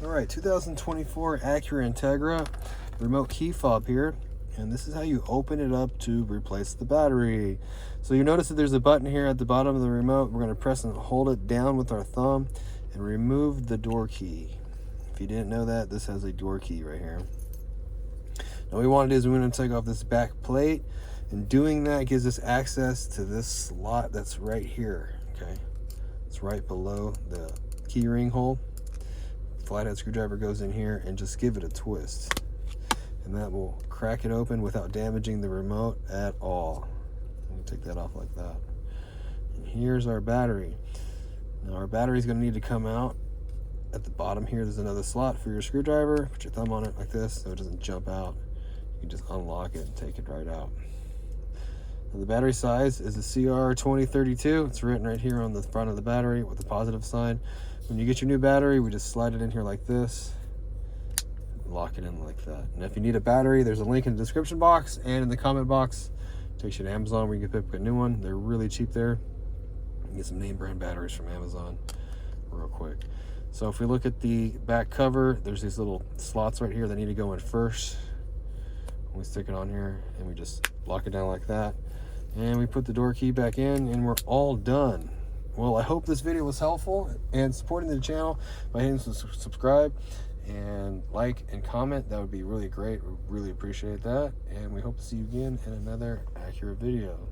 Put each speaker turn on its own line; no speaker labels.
All right, 2024 Acura Integra remote key fob here, and this is how you open it up to replace the battery. So you notice that there's a button here at the bottom of the remote. We're going to press and hold it down with our thumb and remove the door key. If you didn't know that, this has a door key right here. Now what we want to do is we're going to take off this back plate, and doing that gives us access to this slot that's right here. Okay, it's right below the key ring hole. Flathead screwdriver goes in here and just give it a twist, and that will crack it open without damaging the remote at all. Let me take that off like that. And here's our battery. Now our battery is going to need to come out at the bottom here. There's another slot for your screwdriver. Put your thumb on it like this so it doesn't jump out. You can just unlock it and take it right out. Now the battery size is a CR2032. It's written right here on the front of the battery with the positive sign. When you get your new battery, we just slide it in here like this, lock it in like that. And if you need a battery, there's a link in the description box and in the comment box. It takes you to Amazon where you can pick up a new one. They're really cheap there. You can get some name brand batteries from Amazon real quick. So if we look at the back cover, there's these little slots right here that need to go in first. We stick it on here and we just lock it down like that. And we put the door key back in and we're all done. Well, I hope this video was helpful and supporting the channel by hitting subscribe and like and comment. That would be really great. We really appreciate that. And we hope to see you again in another Acura video.